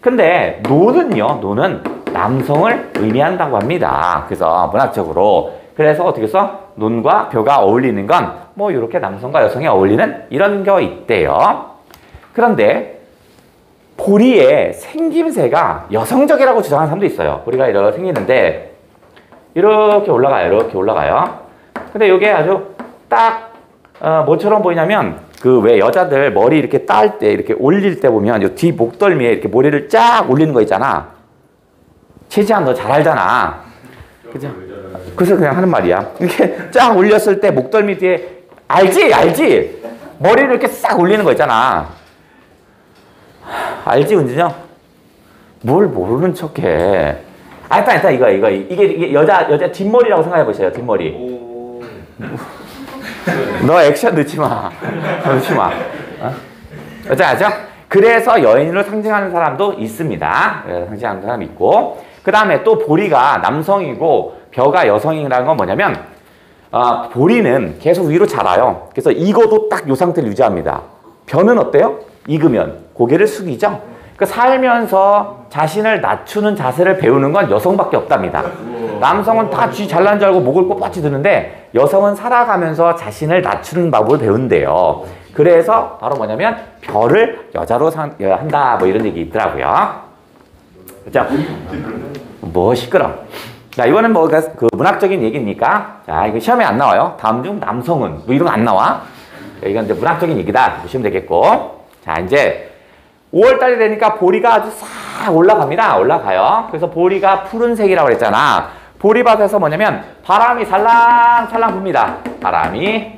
근데 노는 남성을 의미한다고 합니다. 그래서 문학적으로. 그래서 어떻게 써? 논과 벼가 어울리는 건 뭐 이렇게 남성과 여성이 어울리는 이런 거 있대요. 그런데 보리의 생김새가 여성적이라고 주장하는 사람도 있어요. 보리가 이렇게 생기는데 이렇게 올라가요. 근데 이게 아주 딱 뭐처럼 보이냐면 그 왜 여자들 머리 이렇게 딸 때 이렇게 올릴 때 보면 이 뒤 목덜미에 이렇게 머리를 쫙 올리는 거 있잖아. 최지한 너 잘 알잖아. 그죠? 그래서 그냥 하는 말이야. 이렇게 쫙 올렸을 때 목덜미 뒤에 알지? 머리를 이렇게 싹 올리는 거 있잖아. 알지, 은진이 형? 뭘 모르는 척해. 일단 이게 여자 뒷머리라고 생각해 보세요. 뒷머리. 너 액션 넣지 마. 알죠? 그래서 여인으로 상징하는 사람도 있습니다. 상징하는 사람이 있고. 그 다음에 또 보리가 남성이고 벼가 여성이라는 건 뭐냐면 보리는 계속 위로 자라요. 그래서 익어도 딱 이 상태를 유지합니다. 벼는 어때요? 익으면 고개를 숙이죠. 그 살면서 자신을 낮추는 자세를 배우는 건 여성밖에 없답니다. 남성은 다 쥐 잘난 줄 알고 목을 꼿꼿이 드는데 여성은 살아가면서 자신을 낮추는 방법을 배운대요. 그래서 바로 뭐냐면 벼를 여자로 한다 뭐 이런 얘기 있더라고요. 그죠? 뭐 시끄러. 자, 이거는 뭐 그 문학적인 얘기니까 자 이거 시험에 안 나와요. 다음 중 남성은 뭐 이런 거 안 나와. 이건 이제 문학적인 얘기다 보시면 되겠고. 자 이제 5월달이 되니까 보리가 아주 싹 올라가요. 그래서 보리가 푸른색이라고 그랬잖아. 보리밭에서 뭐냐면 바람이 살랑살랑 붑니다. 바람이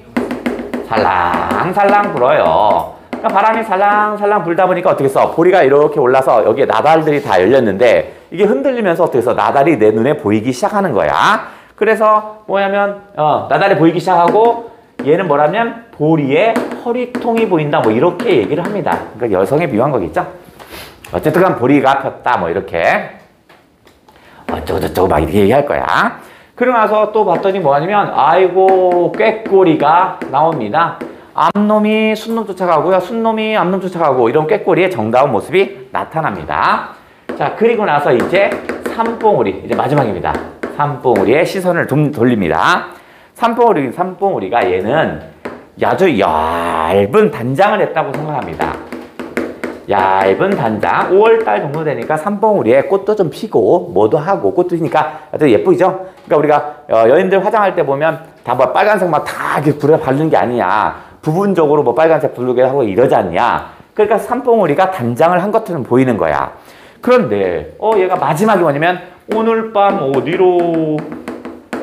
살랑살랑 불어요. 그러니까 바람이 살랑살랑 불다 보니까 어떻게 써? 보리가 이렇게 올라서 여기에 나달들이 다 열렸는데 이게 흔들리면서 어떻게 써? 나달이 내 눈에 보이기 시작하는 거야. 그래서 뭐냐면 나달이 보이기 시작하고 얘는 뭐라면 보리의 허리통이 보인다 뭐 이렇게 얘기를 합니다. 그러니까 여성에 비유한 거겠죠. 어쨌든 간 보리가 폈다 뭐 이렇게 어쩌고저쩌고 막 이렇게 얘기할 거야. 그러고 나서 또 봤더니 뭐냐면 아이고 꾀꼬리가 나옵니다. 암놈이 순놈 쫓아가고요. 순놈이 암놈 쫓아가고 이런 꾀꼬리의 정다운 모습이 나타납니다. 자 그리고 나서 이제 산봉우리 이제 마지막입니다. 산봉우리의 시선을 돌립니다. 산봉우리가 얘는 아주 얇은 단장을 했다고 생각합니다. 얇은 단장. 5월달 정도 되니까 산봉우리에 꽃도 좀 피고 뭐도 하고 꽃도 피니까 아주 예쁘죠? 그러니까 우리가 여인들 화장할 때 보면 다 뭐 빨간색 막 다 이렇게 불에 바르는 게 아니야. 부분적으로 뭐 빨간색 부르게 하고 이러지 않냐. 그러니까 산봉우리가 단장을 한 것처럼 보이는 거야. 그런데 얘가 마지막이 뭐냐면 오늘 밤 어디로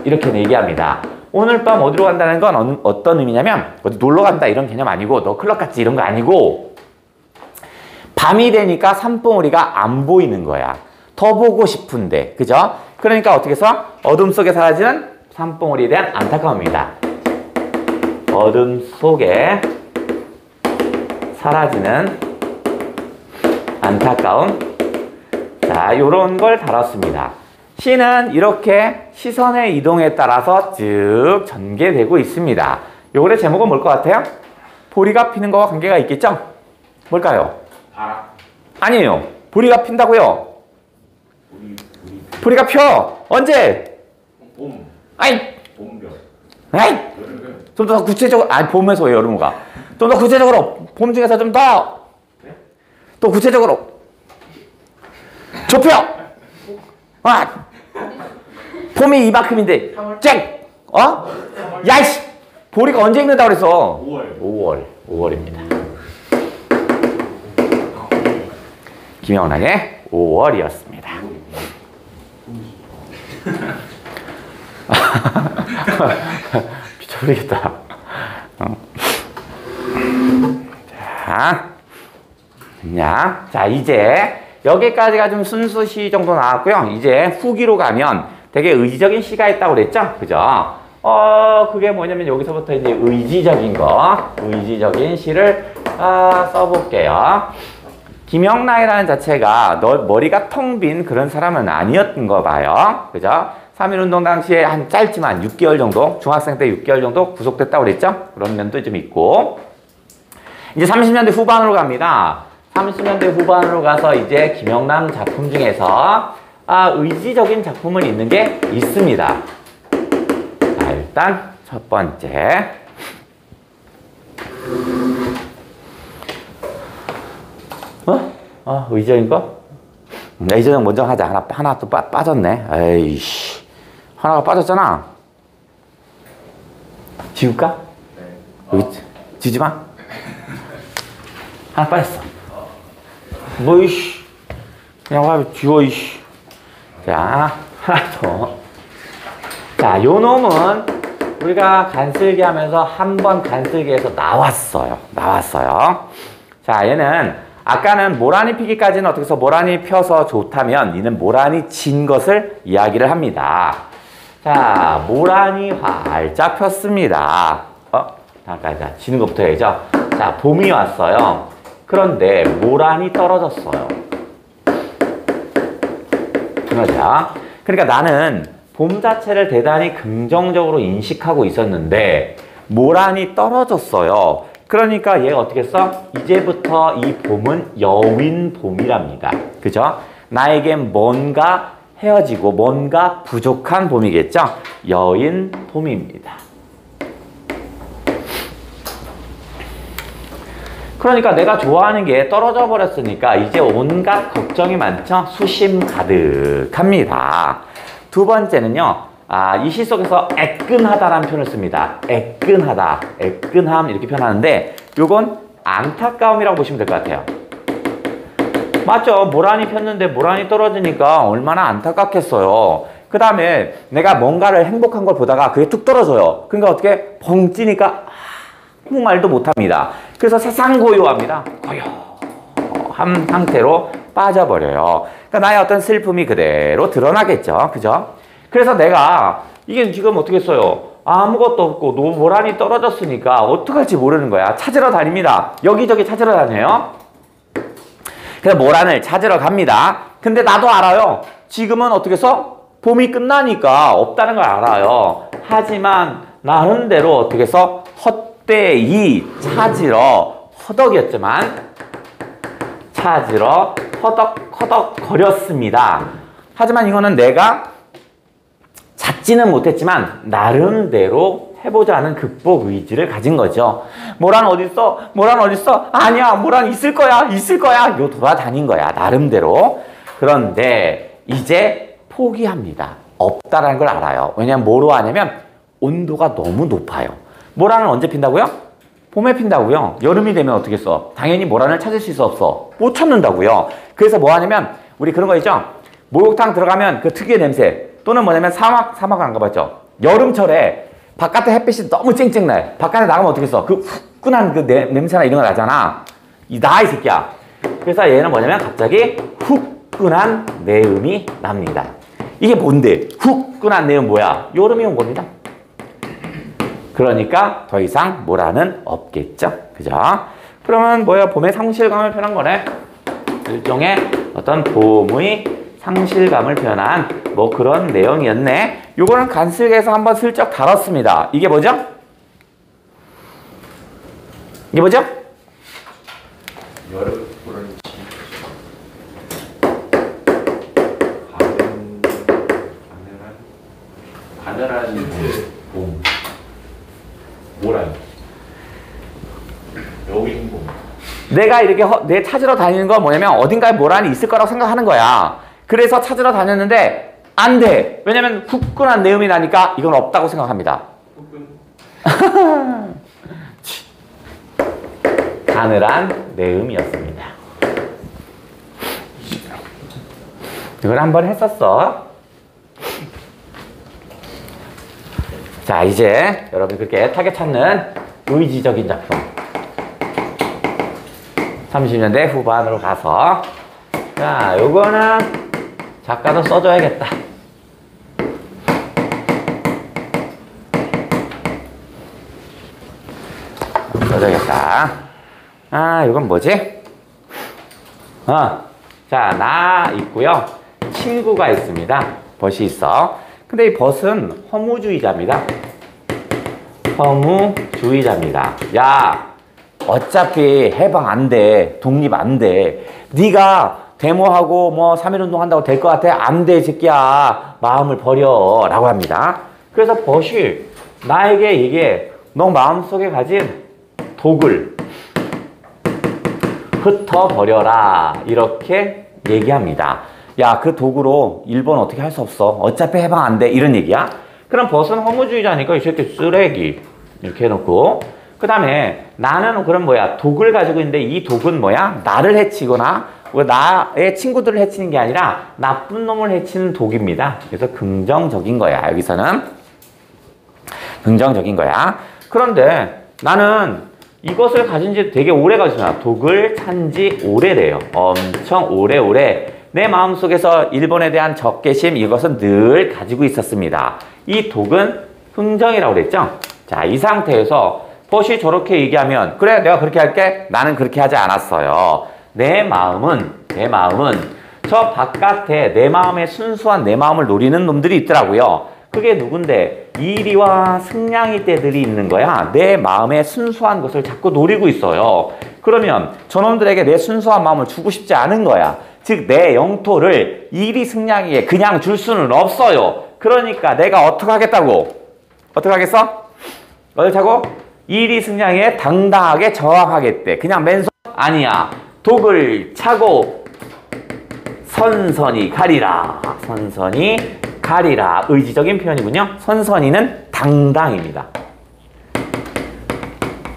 이렇게 얘기합니다. 오늘 밤 어디로 간다는 건 어떤 의미냐면 어디 놀러 간다 이런 개념 아니고 너 클럽 갔지 이런 거 아니고 밤이 되니까 산봉우리가 안 보이는 거야. 더 보고 싶은데 그죠? 그러니까 어떻게 해서 어둠 속에 사라지는 산봉우리에 대한 안타까움입니다. 어둠 속에 사라지는 안타까움. 자, 요런 걸 다뤘습니다. 시는 이렇게 시선의 이동에 따라서 쭉 전개되고 있습니다. 요거의 제목은 뭘 것 같아요? 보리가 피는 거와 관계가 있겠죠? 뭘까요? 바람. 아니에요. 보리가 핀다고요. 보리가 펴. 언제? 봄. 아이. 봄벼. 아이. 여름은 좀 더 구체적으로. 봄에서 왜 여름 가? 좀 더 구체적으로. 봄 중에서 좀 더. 또 구체적으로. 좁혀. 봄이 이만큼인데. 쨍. 야이씨. 보리가 언제 익는다고 그랬어? 5월. 5월입니다. 김영란의 5월이었습니다. 미쳐버리겠다. 자, 이제 여기까지가 좀 순수 시 정도 나왔고요. 이제 후기로 가면 되게 의지적인 시가 있다고 그랬죠? 그죠? 그게 뭐냐면 여기서부터 이제 의지적인 시를 써볼게요. 김영란이라는 자체가 머리가 텅 빈 그런 사람은 아니었던 거 봐요. 그죠? 3.1운동 당시에 한 짧지만 6개월 정도, 중학생 때 6개월 정도 구속됐다고 그랬죠? 그런 면도 좀 있고. 이제 30년대 후반으로 갑니다. 30년대 후반으로 가서 이제 김영란 작품 중에서 의지적인 작품은 있는 게 있습니다. 자, 일단 첫 번째. 의지적인 거? 의지적 먼저 하자. 하나 또 빠졌네. 에이씨. 하나가 빠졌잖아. 지울까? 네. 지우지 마. 하나 빠졌어. 뭐, 이씨. 그냥 와, 지워, 이씨. 자, 하나 더. 자, 요 놈은 우리가 간슬기 하면서 한 번 간슬기에서 나왔어요. 자, 얘는 아까는 모란이 피기까지는 어떻게 해서 모란이 펴서 좋다면 얘는 모란이 진 것을 이야기를 합니다. 자, 모란이 활짝 폈습니다. 잠깐, 자, 지는 것부터 해야죠. 자, 봄이 왔어요. 그런데 모란이 떨어졌어요. 그러자. 그러니까 나는 봄 자체를 대단히 긍정적으로 인식하고 있었는데 모란이 떨어졌어요. 그러니까 얘가 어떻게 써? 이제부터 이 봄은 여윈 봄이랍니다. 그죠? 나에겐 뭔가 헤어지고 뭔가 부족한 봄이겠죠? 여인 봄입니다. 그러니까 내가 좋아하는 게 떨어져 버렸으니까 이제 온갖 걱정이 많죠? 수심 가득합니다. 두 번째는요. 이 시 속에서 애끈하다라는 표현을 씁니다. 애끈하다, 애끈함 이렇게 표현하는데 요건 안타까움이라고 보시면 될 것 같아요. 맞죠? 모란이 폈는데 모란이 떨어지니까 얼마나 안타깝겠어요. 그 다음에 내가 뭔가를 행복한 걸 보다가 그게 툭 떨어져요. 그러니까 어떻게 벙 찌니까 아무 말도 못합니다. 그래서 세상고요합니다. 고요한 상태로 빠져버려요. 그러니까 나의 어떤 슬픔이 그대로 드러나겠죠. 그죠? 그래서 내가 이게 지금 어떻게 써요? 아무것도 없고 모란이 떨어졌으니까 어떡할지 모르는 거야. 찾으러 다닙니다. 여기저기 찾으러 다녀요. 그래서 모란을 찾으러 갑니다. 근데 나도 알아요. 지금은 어떻게 써? 봄이 끝나니까 없다는 걸 알아요. 하지만 나름대로 어떻게 써? 헛되이 찾으러 허덕이었지만 찾으러 허덕허덕 거렸습니다. 하지만 이거는 내가 찾지는 못했지만 나름대로 해보자 하는 극복 의지를 가진 거죠. 모란 어딨어? 모란 어딨어? 아니야, 모란 있을 거야, 있을 거야. 요 돌아다닌 거야, 나름대로. 그런데 이제 포기합니다. 없다라는 걸 알아요. 왜냐면 뭐로 하냐면 온도가 너무 높아요. 모란은 언제 핀다고요? 봄에 핀다고요. 여름이 되면 어떻게 써? 당연히 모란을 찾을 수 있어, 없어? 못 찾는다고요. 그래서 뭐 하냐면 우리 그런 거 있죠? 목욕탕 들어가면 그 특유의 냄새 또는 뭐냐면 사막을 안 가봤죠? 여름철에 바깥에 햇빛이 너무 쨍쨍나요. 바깥에 나가면 어떻게 써? 그 후끈한 그 냄새나 이런 거 나잖아. 이 새끼야. 그래서 얘는 뭐냐면 갑자기 후끈한 내음이 납니다. 이게 뭔데? 후끈한 내음 뭐야? 여름이 온 겁니다. 그러니까 더 이상 모란은 없겠죠. 그죠? 그러면 뭐야? 봄의 상실감을 표현한 거네. 일종의 어떤 봄의 상실감을 표현한 뭐 그런 내용이었네. 요거는 간슬기에서 한번 슬쩍 다뤘습니다. 이게 뭐죠? 이게 뭐죠? 여름 그런 가늘한 봄. 모란. 여긴 봄. 내가 이렇게 내 찾으러 다니는 건 뭐냐면 어딘가에 모란이 있을 거라고 생각하는 거야. 그래서 찾으러 다녔는데 안 돼. 왜냐면 후끈한 내음이 나니까 이건 없다고 생각합니다. 가늘한 내음이었습니다. 이걸 한번 했었어. 자, 이제 여러분 그렇게 타겟 찾는 의지적인 작품 30년대 후반으로 가서, 자, 요거는 작가도 써줘야겠다. 써줘야겠다. 아, 이건 뭐지? 자, 나 있고요. 친구가 있습니다. 벗이 있어. 근데 이 벗은 허무주의자입니다. 허무주의자입니다. 야, 어차피 해방 안 돼. 독립 안 돼. 네가 데모하고 뭐 3.1운동 한다고 될 것 같아? 안 돼, 새끼야. 마음을 버려. 라고 합니다. 그래서 벗이 나에게 이게 너 마음속에 가진 독을 흩어버려라. 이렇게 얘기합니다. 야, 그 독으로 일본 어떻게 할 수 없어. 어차피 해방 안 돼. 이런 얘기야. 그럼 벗은 허무주의자니까 이 새끼 쓰레기. 이렇게 해놓고. 그 다음에 나는 그럼 뭐야. 독을 가지고 있는데 이 독은 뭐야. 나를 해치거나 나의 친구들을 해치는 게 아니라 나쁜 놈을 해치는 독입니다. 그래서 긍정적인 거야. 여기서는 긍정적인 거야. 그런데 나는 이것을 가진 지 되게 오래 가지잖아. 독을 찬 지 오래래요. 엄청 오래오래 내 마음속에서 일본에 대한 적개심, 이것은 늘 가지고 있었습니다. 이 독은 긍정이라고 그랬죠. 자, 이 상태에서 벗이 저렇게 얘기하면 그래, 내가 그렇게 할게. 나는 그렇게 하지 않았어요. 내 마음은 저 바깥에 내 마음의 순수한 내 마음을 노리는 놈들이 있더라고요. 그게 누군데? 이리와 승냥이 떼들이 있는 거야. 내 마음의 순수한 것을 자꾸 노리고 있어요. 그러면 저놈들에게 내 순수한 마음을 주고 싶지 않은 거야. 즉, 내 영토를 이리 승냥이에 그냥 줄 수는 없어요. 그러니까 내가 어떻게 하겠다고? 어떻게 하겠어? 어쩌고? 이리 승냥이에 당당하게 저항하겠대. 그냥 맨손 아니야. 독을 차고 선선히 가리라. 선선히 가리라. 의지적인 표현이군요. 선선히는 당당입니다.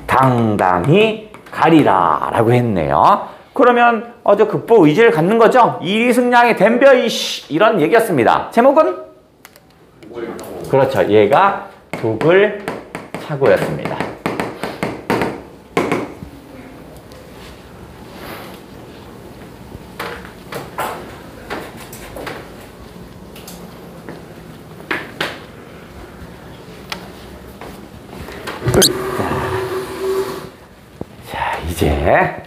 당당히 가리라 라고 했네요. 그러면 어제 극복 의지를 갖는 거죠. 이리승냥이 덤벼 이씨, 이런 얘기였습니다. 제목은? 그렇죠. 얘가 독을 차고였습니다. 자, 이제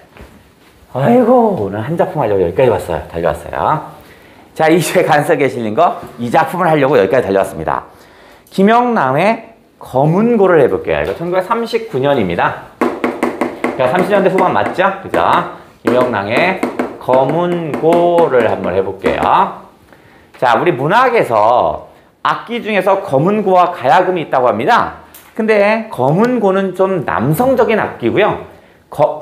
아이고, 오늘 한 작품 하려고 여기까지 왔어요. 달려왔어요. 자, 이주에 간섭에 실린 거 이 작품을 하려고 여기까지 달려왔습니다. 김영남의 검은고를 해볼게요. 이거 1939년입니다. 그러니까 30년대 후반 맞죠? 그죠? 김영남의 검은고를 한번 해볼게요. 자, 우리 문학에서 악기 중에서 검은고와 가야금이 있다고 합니다. 근데 검은고는 좀 남성적인 악기고요.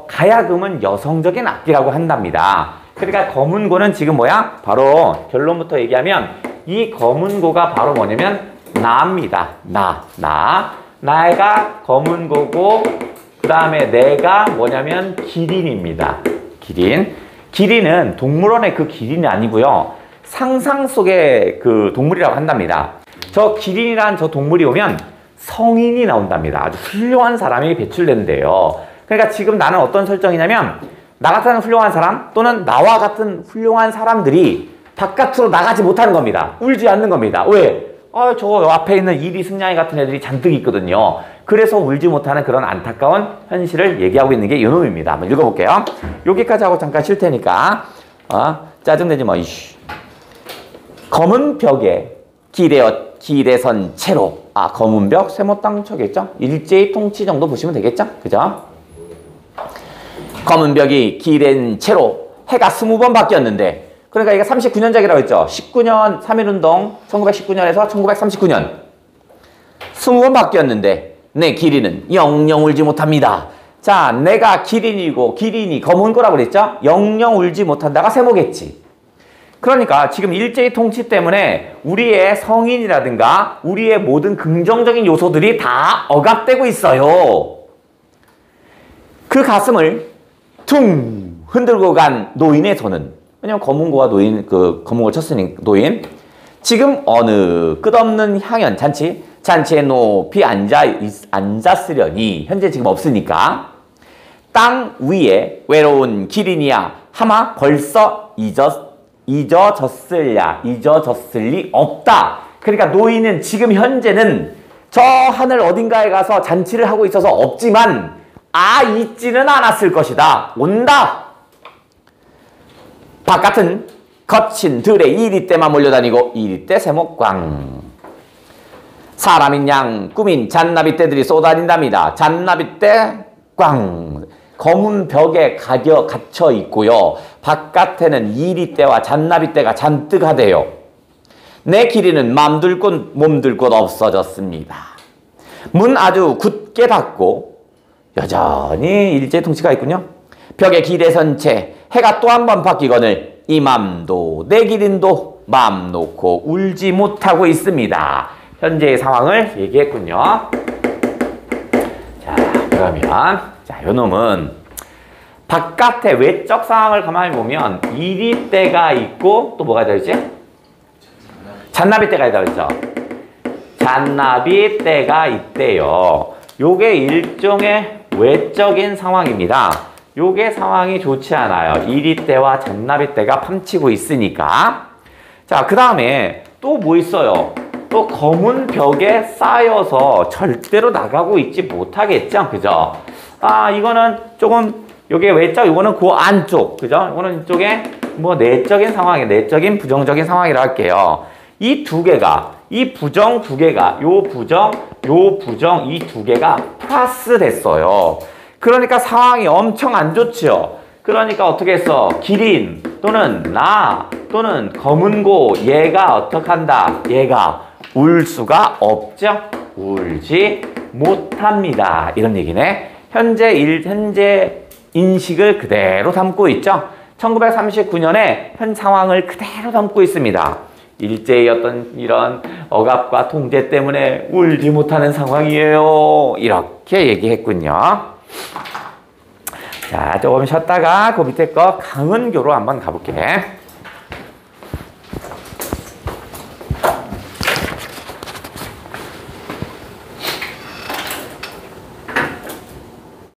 가야금은 여성적인 악기라고 한답니다. 그러니까 검은고는 지금 뭐야? 바로 결론부터 얘기하면 이 검은고가 바로 뭐냐면 나입니다. 나가 검은고고, 그 다음에 내가 뭐냐면 기린입니다. 기린은 동물원의 그 기린이 아니고요. 상상 속의 그 동물이라고 한답니다. 저 기린이란 저 동물이 오면 성인이 나온답니다. 아주 훌륭한 사람이 배출된대요. 그러니까 지금 나는 어떤 설정이냐면 나 같은 훌륭한 사람 또는 나와 같은 훌륭한 사람들이 바깥으로 나가지 못하는 겁니다. 울지 않는 겁니다. 왜? 저 앞에 있는 이리 승냥이 같은 애들이 잔뜩 있거든요. 그래서 울지 못하는 그런 안타까운 현실을 얘기하고 있는 게 이놈입니다. 한번 읽어볼게요. 여기까지 하고 잠깐 쉴 테니까 짜증내지 마. 이씨. 검은 벽에 기대선 채로, 검은 벽 세모땅초겠죠? 일제히 통치 정도 보시면 되겠죠? 그죠? 검은 벽이 기댄 채로 해가 20번 바뀌었는데, 그러니까 이게 39년작이라고 했죠. 19년 3.1운동 1919년에서 1939년 20번 바뀌었는데 내 기린은 영영 울지 못합니다. 자, 내가 기린이고 기린이 검은 거라고 그랬죠. 영영 울지 못한다가 세모겠지. 그러니까 지금 일제히 통치 때문에 우리의 성인이라든가 우리의 모든 긍정적인 요소들이 다 억압되고 있어요. 그 가슴을 퉁 흔들고 간 노인의 손은, 왜냐면 검은고가 노인, 검은고를 쳤으니 노인, 지금 어느 끝없는 향연 잔치에 높이 앉았으려니, 현재 지금 없으니까, 땅 위에 외로운 기린이야 하마 벌써 잊어졌을 리 없다. 그러니까 노인은 지금 현재는 저 하늘 어딘가에 가서 잔치를 하고 있어서 없지만 잊지는 않았을 것이다. 온다. 바깥은 거친 들의 이리떼만 몰려다니고 이리떼 세목광. 사람인 양 꾸민 잔나비떼들이 쏘다닌답니다. 잔나비떼 꽝. 검은 벽에 갇혀 있고요. 바깥에는 이리떼와 잔나비떼가 잔뜩 하대요. 내 길이는 맘들 곳 몸들 곳 없어졌습니다. 문 아주 굳게 닫고 여전히 일제 통치가 있군요. 벽에 길에 선 채 해가 또 한 번 바뀌거늘 이 맘도 내 기린도 맘 놓고 울지 못하고 있습니다. 현재의 상황을 얘기했군요. 자, 그러면 요 놈은 바깥의 외적 상황을 가만히 보면 이리떼가 있고 또 뭐가 되지? 잔나비떼가 있다고 했죠. 잔나비떼가 있대요. 요게 일종의 외적인 상황입니다. 요게 상황이 좋지 않아요. 이리떼와 잔나비떼가 팜치고 있으니까. 자, 그 다음에 또 뭐 있어요? 또 검은 벽에 쌓여서 절대로 나가고 있지 못하겠죠? 그죠? 이거는 조금, 요게 외적, 요거는 그 안쪽, 그죠? 이거는 이쪽에 뭐 내적인 상황이, 내적인 부정적인 상황이라 할게요. 이 두 개가, 이 부정 두 개가, 요 부정 이 두 개가 플러스 됐어요. 그러니까 상황이 엄청 안 좋죠. 그러니까 어떻게 했어? 기린 또는 나 또는 검은고 얘가 어떻게 한다? 얘가 울 수가 없죠. 울지 못합니다. 이런 얘기네. 현재 인식을 그대로 담고 있죠. 1939년에 현 상황을 그대로 담고 있습니다. 일제의 어떤 이런 억압과 통제 때문에 울지 못하는 상황이에요. 이렇게 얘기했군요. 자, 조금 쉬었다가 그 밑에 거 강은교로 한번 가볼게.